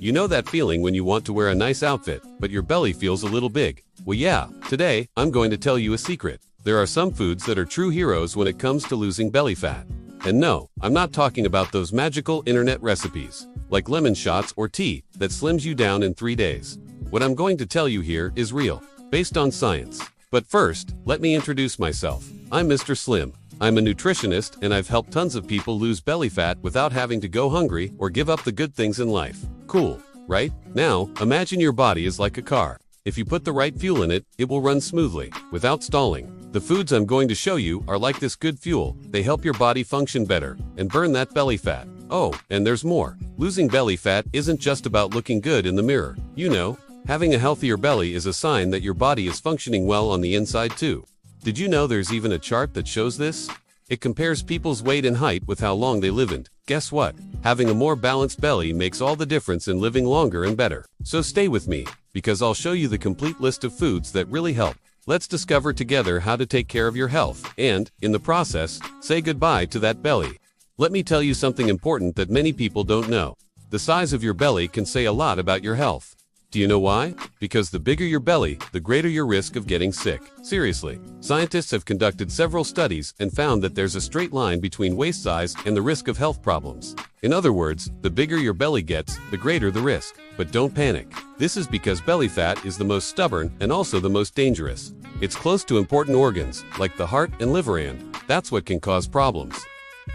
You know that feeling when you want to wear a nice outfit, but your belly feels a little big? Well, yeah, today, I'm going to tell you a secret. There are some foods that are true heroes when it comes to losing belly fat. And no, I'm not talking about those magical internet recipes, like lemon shots or tea, that slims you down in 3 days. What I'm going to tell you here is real, based on science. But first, let me introduce myself. I'm Mr. Slim. I'm a nutritionist and I've helped tons of people lose belly fat without having to go hungry or give up the good things in life. Cool, right? Now, imagine your body is like a car. If you put the right fuel in it, it will run smoothly, without stalling. The foods I'm going to show you are like this good fuel. They help your body function better and burn that belly fat. Oh, and there's more. Losing belly fat isn't just about looking good in the mirror. You know, having a healthier belly is a sign that your body is functioning well on the inside too. Did you know there's even a chart that shows this? It compares people's weight and height with how long they live, and guess what? Having a more balanced belly makes all the difference in living longer and better. So stay with me, because I'll show you the complete list of foods that really help. Let's discover together how to take care of your health and, in the process, say goodbye to that belly. Let me tell you something important that many people don't know. The size of your belly can say a lot about your health. Do you know why? Because the bigger your belly, the greater your risk of getting sick. Seriously, scientists have conducted several studies and found that there's a straight line between waist size and the risk of health problems. In other words, the bigger your belly gets, the greater the risk. But don't panic. This is because belly fat is the most stubborn and also the most dangerous. It's close to important organs, like the heart and liver, and that's what can cause problems.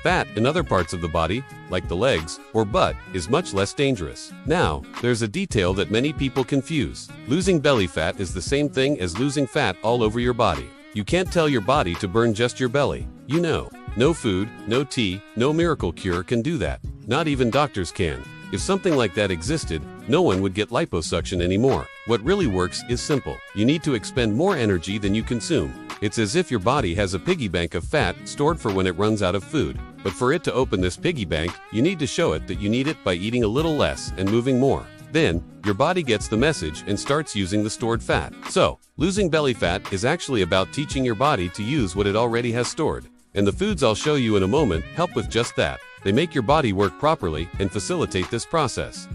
Fat in other parts of the body, like the legs or butt, is much less dangerous. Now, there's a detail that many people confuse. Losing belly fat is the same thing as losing fat all over your body. You can't tell your body to burn just your belly. You know, no food, no tea, no miracle cure can do that. Not even doctors can. If something like that existed, no one would get liposuction anymore. What really works is simple. You need to expend more energy than you consume. It's as if your body has a piggy bank of fat stored for when it runs out of food. But for it to open this piggy bank, you need to show it that you need it by eating a little less and moving more. Then, your body gets the message and starts using the stored fat. So, losing belly fat is actually about teaching your body to use what it already has stored. And the foods I'll show you in a moment help with just that. They make your body work properly and facilitate this process.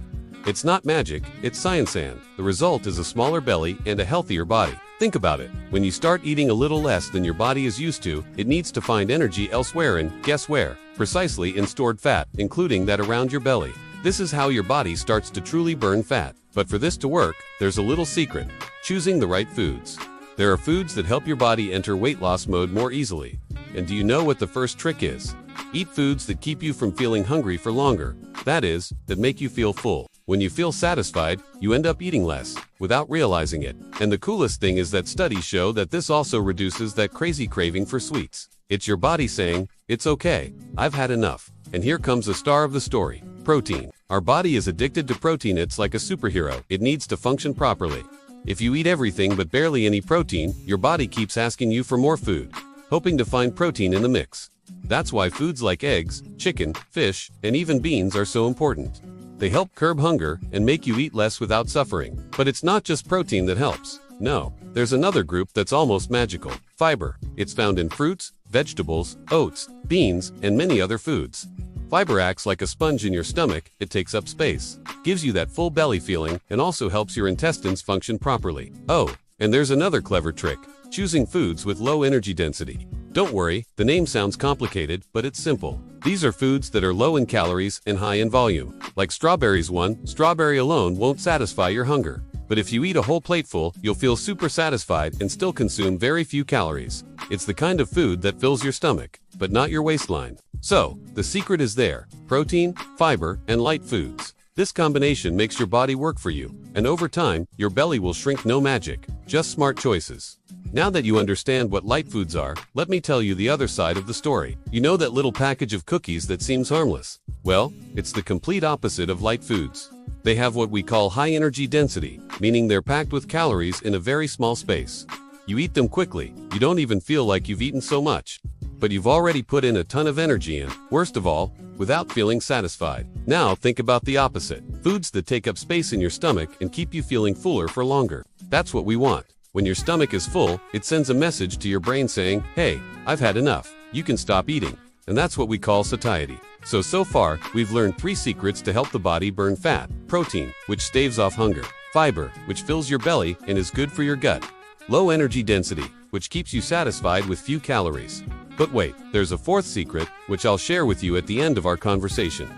It's not magic, it's science, and the result is a smaller belly and a healthier body. Think about it. When you start eating a little less than your body is used to, it needs to find energy elsewhere, and guess where? Precisely in stored fat, including that around your belly. This is how your body starts to truly burn fat. But for this to work, there's a little secret: choosing the right foods. There are foods that help your body enter weight loss mode more easily. And do you know what the first trick is? Eat foods that keep you from feeling hungry for longer. That is, that make you feel full. When you feel satisfied, you end up eating less, without realizing it. And the coolest thing is that studies show that this also reduces that crazy craving for sweets. It's your body saying, it's okay, I've had enough. And here comes the star of the story: protein. Our body is addicted to protein. It's like a superhero. It needs to function properly. If you eat everything but barely any protein, your body keeps asking you for more food, hoping to find protein in the mix. That's why foods like eggs, chicken, fish, and even beans are so important. They help curb hunger and make you eat less without suffering. But it's not just protein that helps. No, there's another group that's almost magical: fiber. It's found in fruits, vegetables, oats, beans, and many other foods. Fiber acts like a sponge in your stomach. It takes up space, gives you that full belly feeling, and also helps your intestines function properly. Oh, and there's another clever trick: choosing foods with low energy density. Don't worry, the name sounds complicated, but it's simple. These are foods that are low in calories and high in volume. Like strawberries. One strawberry alone won't satisfy your hunger. But if you eat a whole plateful, you'll feel super satisfied and still consume very few calories. It's the kind of food that fills your stomach, but not your waistline. So, the secret is there: protein, fiber, and light foods. This combination makes your body work for you, and over time, your belly will shrink. No magic, just smart choices. Now that you understand what light foods are, let me tell you the other side of the story. You know that little package of cookies that seems harmless? Well, it's the complete opposite of light foods. They have what we call high energy density, meaning they're packed with calories in a very small space. You eat them quickly, you don't even feel like you've eaten so much. But you've already put in a ton of energy, and, worst of all, without feeling satisfied. Now think about the opposite: foods that take up space in your stomach and keep you feeling fuller for longer. That's what we want. When your stomach is full, it sends a message to your brain saying, hey, I've had enough. You can stop eating. And that's what we call satiety. So far, we've learned 3 secrets to help the body burn fat: protein, which staves off hunger; fiber, which fills your belly and is good for your gut; low energy density, which keeps you satisfied with few calories. But wait, there's a 4th secret, which I'll share with you at the end of our conversation.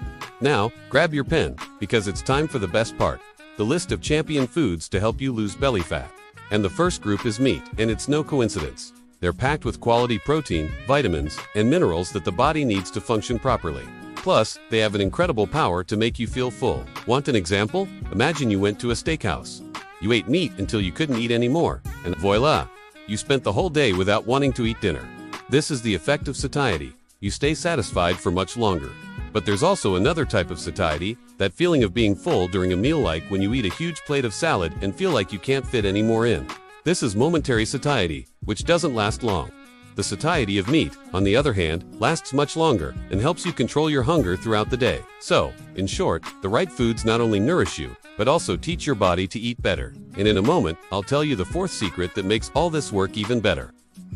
Now, grab your pen, because it's time for the best part: the list of champion foods to help you lose belly fat. And the first group is meat, and it's no coincidence. They're packed with quality protein, vitamins, and minerals that the body needs to function properly. Plus, they have an incredible power to make you feel full. Want an example? Imagine you went to a steakhouse. You ate meat until you couldn't eat anymore, and voila! You spent the whole day without wanting to eat dinner. This is the effect of satiety. You stay satisfied for much longer. But there's also another type of satiety, that feeling of being full during a meal, like when you eat a huge plate of salad and feel like you can't fit any more in. This is momentary satiety, which doesn't last long. The satiety of meat, on the other hand, lasts much longer and helps you control your hunger throughout the day. So, in short, the right foods not only nourish you, but also teach your body to eat better. And in a moment, I'll tell you the 4th secret that makes all this work even better.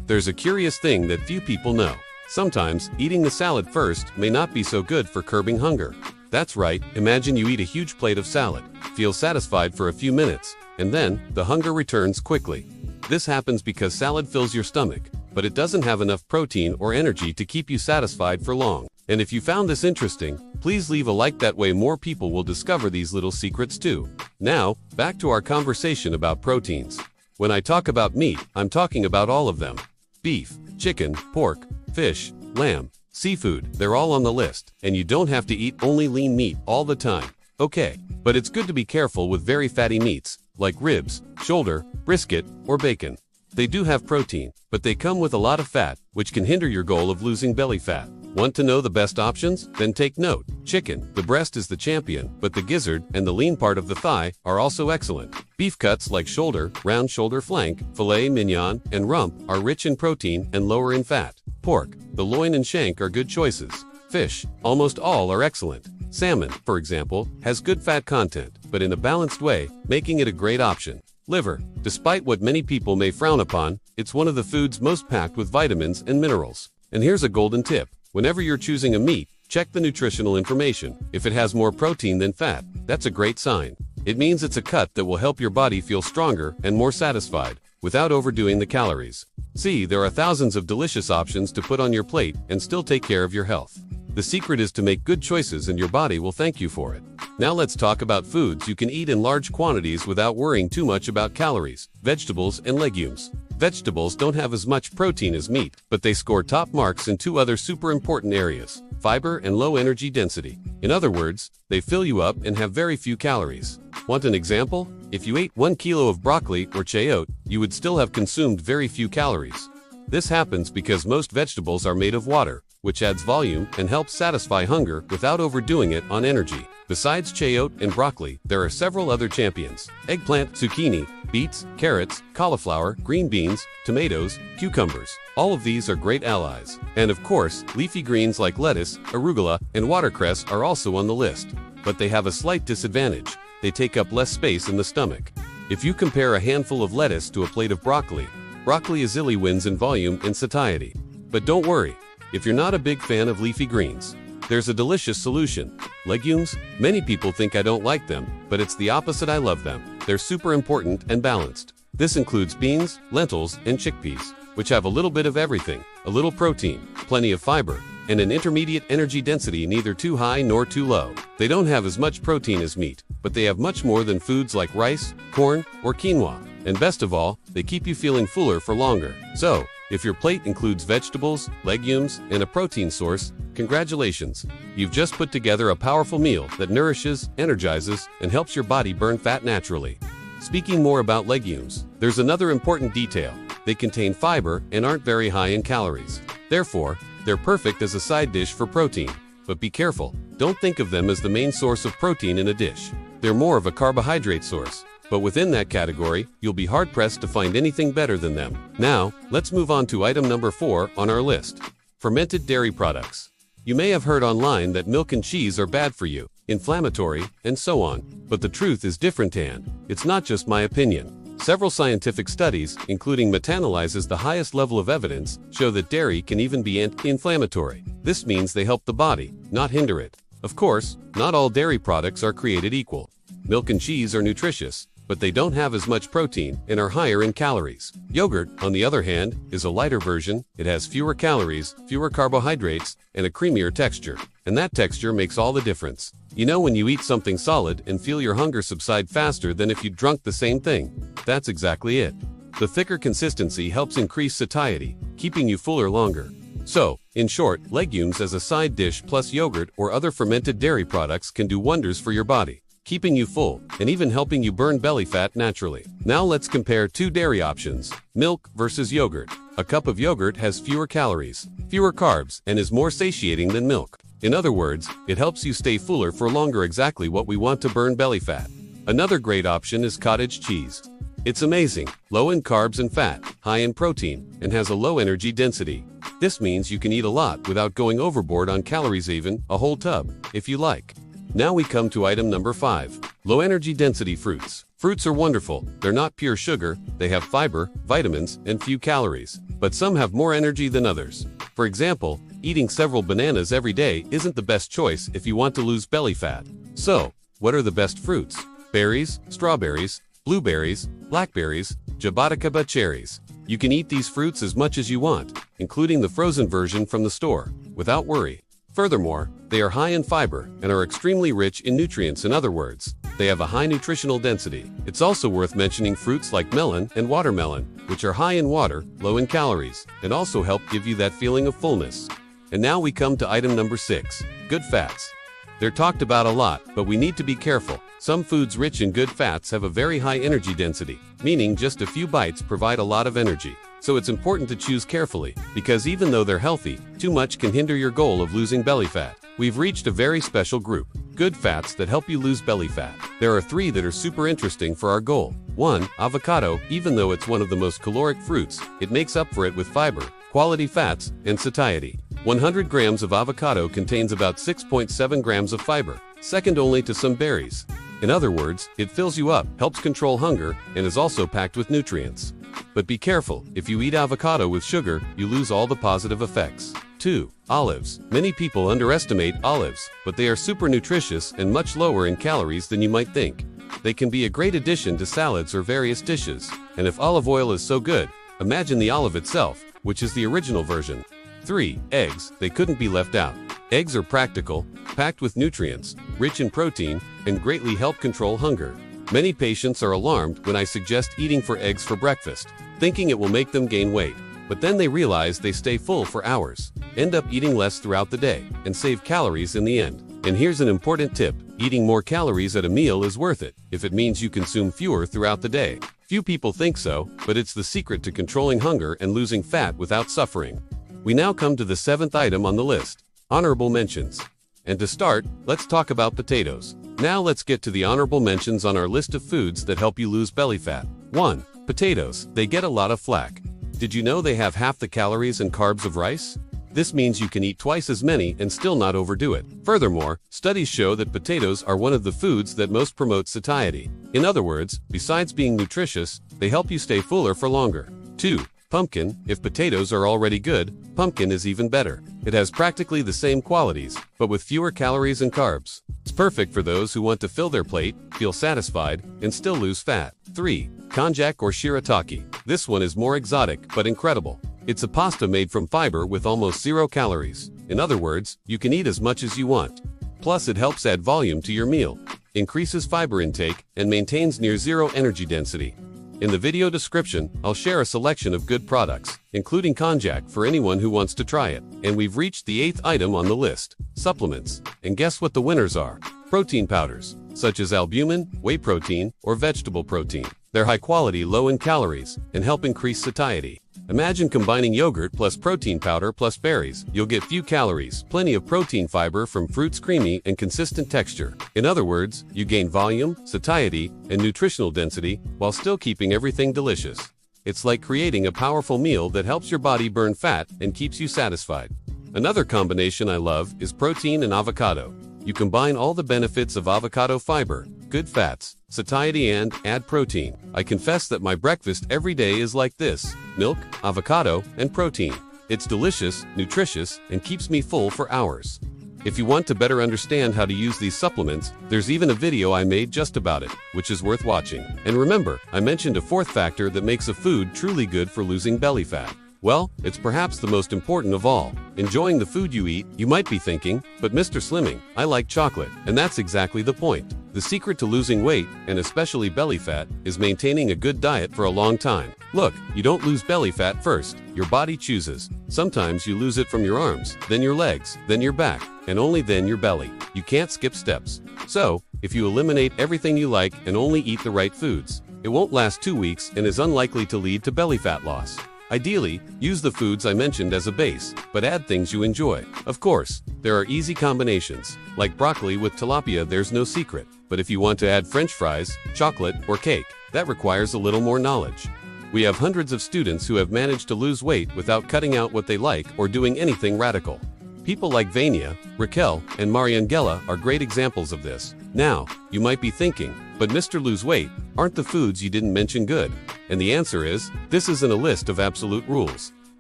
There's a curious thing that few people know. Sometimes, eating the salad first may not be so good for curbing hunger. That's right, imagine you eat a huge plate of salad, feel satisfied for a few minutes, and then, the hunger returns quickly. This happens because salad fills your stomach, but it doesn't have enough protein or energy to keep you satisfied for long. And if you found this interesting, please leave a like, that way more people will discover these little secrets too. Now, back to our conversation about proteins. When I talk about meat, I'm talking about all of them. Beef, chicken, pork, fish, lamb, seafood, they're all on the list, and you don't have to eat only lean meat all the time. Okay, but it's good to be careful with very fatty meats, like ribs, shoulder, brisket, or bacon. They do have protein, but they come with a lot of fat, which can hinder your goal of losing belly fat. Want to know the best options? Then take note. Chicken, the breast is the champion, but the gizzard and the lean part of the thigh are also excellent. Beef cuts like shoulder, round shoulder flank, filet mignon, and rump are rich in protein and lower in fat. Pork, the loin and shank are good choices. Fish, almost all are excellent. Salmon, for example, has good fat content, but in a balanced way, making it a great option. Liver, despite what many people may frown upon, it's one of the foods most packed with vitamins and minerals. And here's a golden tip. Whenever you're choosing a meat, check the nutritional information. If it has more protein than fat, that's a great sign. It means it's a cut that will help your body feel stronger and more satisfied, without overdoing the calories. See, there are thousands of delicious options to put on your plate and still take care of your health. The secret is to make good choices, and your body will thank you for it. Now let's talk about foods you can eat in large quantities without worrying too much about calories: vegetables and legumes. Vegetables don't have as much protein as meat, but they score top marks in 2 other super important areas: fiber and low energy density. In other words, they fill you up and have very few calories. Want an example? If you ate 1 kilo of broccoli or chayote, you would still have consumed very few calories. This happens because most vegetables are made of water, which adds volume and helps satisfy hunger without overdoing it on energy. Besides chayote and broccoli, there are several other champions: eggplant, zucchini, beets, carrots, cauliflower, green beans, tomatoes, cucumbers. All of these are great allies. And of course, leafy greens like lettuce, arugula, and watercress are also on the list. But they have a slight disadvantage: they take up less space in the stomach. If you compare a handful of lettuce to a plate of broccoli, broccoli easily wins in volume and satiety. But don't worry, if you're not a big fan of leafy greens, there's a delicious solution: legumes. Many people think I don't like them, but it's the opposite. I love them. They're super important and balanced. This includes beans, lentils, and chickpeas, which have a little bit of everything: a little protein, plenty of fiber, and an intermediate energy density, neither too high nor too low. They don't have as much protein as meat, but they have much more than foods like rice, corn, or quinoa. And best of all, they keep you feeling fuller for longer. So, if your plate includes vegetables, legumes, and a protein source, congratulations! You've just put together a powerful meal that nourishes, energizes, and helps your body burn fat naturally. Speaking more about legumes, there's another important detail: they contain fiber and aren't very high in calories. Therefore, they're perfect as a side dish for protein. But be careful, don't think of them as the main source of protein in a dish. They're more of a carbohydrate source. But within that category, you'll be hard-pressed to find anything better than them. Now, let's move on to item number 4 on our list: fermented dairy products. You may have heard online that milk and cheese are bad for you, inflammatory, and so on. But the truth is different, and it's not just my opinion. Several scientific studies, including meta-analyses the highest level of evidence, show that dairy can even be anti-inflammatory. This means they help the body, not hinder it. Of course, not all dairy products are created equal. Milk and cheese are nutritious, but they don't have as much protein and are higher in calories. Yogurt, on the other hand, is a lighter version. It has fewer calories, fewer carbohydrates, and a creamier texture. And that texture makes all the difference. You know when you eat something solid and feel your hunger subside faster than if you'd drunk the same thing? That's exactly it. The thicker consistency helps increase satiety, keeping you fuller longer. So, in short, legumes as a side dish plus yogurt or other fermented dairy products can do wonders for your body, keeping you full and even helping you burn belly fat naturally. Now let's compare two dairy options, milk versus yogurt. A cup of yogurt has fewer calories, fewer carbs, and is more satiating than milk. In other words, it helps you stay fuller for longer, exactly what we want to burn belly fat. Another great option is cottage cheese. It's amazing, low in carbs and fat, high in protein, and has a low energy density. This means you can eat a lot without going overboard on calories, even a whole tub, if you like. Now we come to item number 5, low energy density fruits. Fruits are wonderful. They're not pure sugar, they have fiber, vitamins, and few calories. But some have more energy than others. For example, eating several bananas every day isn't the best choice if you want to lose belly fat. So, what are the best fruits? Berries, strawberries, blueberries, blackberries, jaboticaba cherries. You can eat these fruits as much as you want, including the frozen version from the store, without worry. Furthermore, they are high in fiber and are extremely rich in nutrients. In other words, they have a high nutritional density. It's also worth mentioning fruits like melon and watermelon, which are high in water, low in calories, and also help give you that feeling of fullness. And now we come to item number 6, good fats. They're talked about a lot, but we need to be careful. Some foods rich in good fats have a very high energy density, meaning just a few bites provide a lot of energy. So it's important to choose carefully, because even though they're healthy, too much can hinder your goal of losing belly fat. We've reached a very special group, good fats that help you lose belly fat. There are 3 that are super interesting for our goal. 1. Avocado. Even though it's one of the most caloric fruits, it makes up for it with fiber, quality fats, and satiety. 100 grams of avocado contains about 6.7 grams of fiber, second only to some berries. In other words, it fills you up, helps control hunger, and is also packed with nutrients. But be careful, if you eat avocado with sugar, you lose all the positive effects. 2. Olives. Many people underestimate olives, but they are super nutritious and much lower in calories than you might think. They can be a great addition to salads or various dishes. And if olive oil is so good, imagine the olive itself, which is the original version. 3. Eggs. They couldn't be left out. Eggs are practical, packed with nutrients, rich in protein, and greatly help control hunger. Many patients are alarmed when I suggest eating 4 eggs for breakfast, thinking it will make them gain weight. But then they realize they stay full for hours, end up eating less throughout the day, and save calories in the end. And here's an important tip, eating more calories at a meal is worth it, if it means you consume fewer throughout the day. Few people think so, but it's the secret to controlling hunger and losing fat without suffering. We now come to the 7th item on the list, honorable mentions. And to start, let's talk about potatoes. Now let's get to the honorable mentions on our list of foods that help you lose belly fat. 1. Potatoes. They get a lot of flack. Did you know they have half the calories and carbs of rice? This means you can eat twice as many and still not overdo it. Furthermore, studies show that potatoes are one of the foods that most promote satiety. In other words, besides being nutritious, they help you stay fuller for longer. 2. Pumpkin. If potatoes are already good, pumpkin is even better. It has practically the same qualities, but with fewer calories and carbs. It's perfect for those who want to fill their plate, feel satisfied, and still lose fat. 3. Konjac or shirataki. This one is more exotic, but incredible. It's a pasta made from fiber with almost 0 calories. In other words, you can eat as much as you want. Plus it helps add volume to your meal, increases fiber intake, and maintains near 0 energy density. In the video description, I'll share a selection of good products, including konjac for anyone who wants to try it. And we've reached the 8th item on the list, supplements. And guess what the winners are? Protein powders, such as albumin, whey protein, or vegetable protein. They're high quality, low in calories, and help increase satiety. Imagine combining yogurt plus protein powder plus berries. You'll get few calories, plenty of protein fiber from fruits, creamy and consistent texture. In other words, you gain volume, satiety, and nutritional density while still keeping everything delicious. It's like creating a powerful meal that helps your body burn fat and keeps you satisfied. Another combination I love is protein and avocado. You combine all the benefits of avocado fiber, good fats, satiety, and add protein. I confess that my breakfast every day is like this: milk, avocado, and protein. It's delicious, nutritious, and keeps me full for hours. If you want to better understand how to use these supplements, there's even a video I made just about it, which is worth watching. And remember, I mentioned a fourth factor that makes a food truly good for losing belly fat. Well, it's perhaps the most important of all. Enjoying the food you eat. You might be thinking, but Mr. Slimming, I like chocolate. And that's exactly the point. The secret to losing weight, and especially belly fat, is maintaining a good diet for a long time. Look, you don't lose belly fat first. Your body chooses. Sometimes you lose it from your arms, then your legs, then your back, and only then your belly. You can't skip steps. So, if you eliminate everything you like and only eat the right foods, it won't last 2 weeks and is unlikely to lead to belly fat loss. Ideally, use the foods I mentioned as a base, but add things you enjoy. Of course, there are easy combinations. Like broccoli with tilapia, there's no secret. But if you want to add French fries, chocolate, or cake, that requires a little more knowledge. We have hundreds of students who have managed to lose weight without cutting out what they like or doing anything radical. People like Vania, Raquel, and Mariangela are great examples of this. Now, you might be thinking, but Mr. Lose Weight, aren't the foods you didn't mention good? And the answer is, this isn't a list of absolute rules.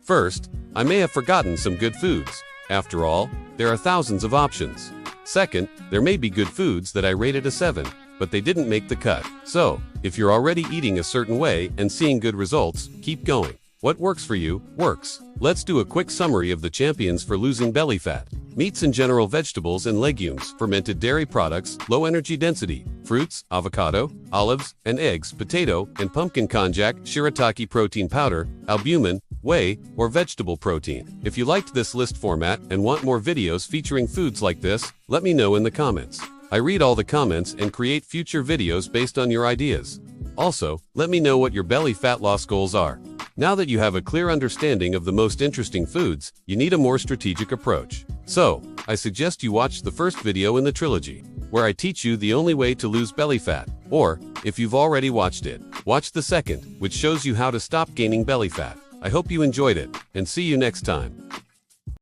First, I may have forgotten some good foods. After all, there are thousands of options. Second, there may be good foods that I rated a 7, but they didn't make the cut. So, if you're already eating a certain way and seeing good results, keep going. What works for you, works. Let's do a quick summary of the champions for losing belly fat. Meats in general, vegetables and legumes, fermented dairy products, low energy density, fruits, avocado, olives, and eggs, potato and pumpkin konjac, shirataki protein powder, albumin, whey, or vegetable protein. If you liked this list format and want more videos featuring foods like this, let me know in the comments. I read all the comments and create future videos based on your ideas. Also, let me know what your belly fat loss goals are. Now that you have a clear understanding of the most interesting foods, you need a more strategic approach. So, I suggest you watch the first video in the trilogy, where I teach you the only way to lose belly fat. Or, if you've already watched it, watch the second, which shows you how to stop gaining belly fat. I hope you enjoyed it, and see you next time.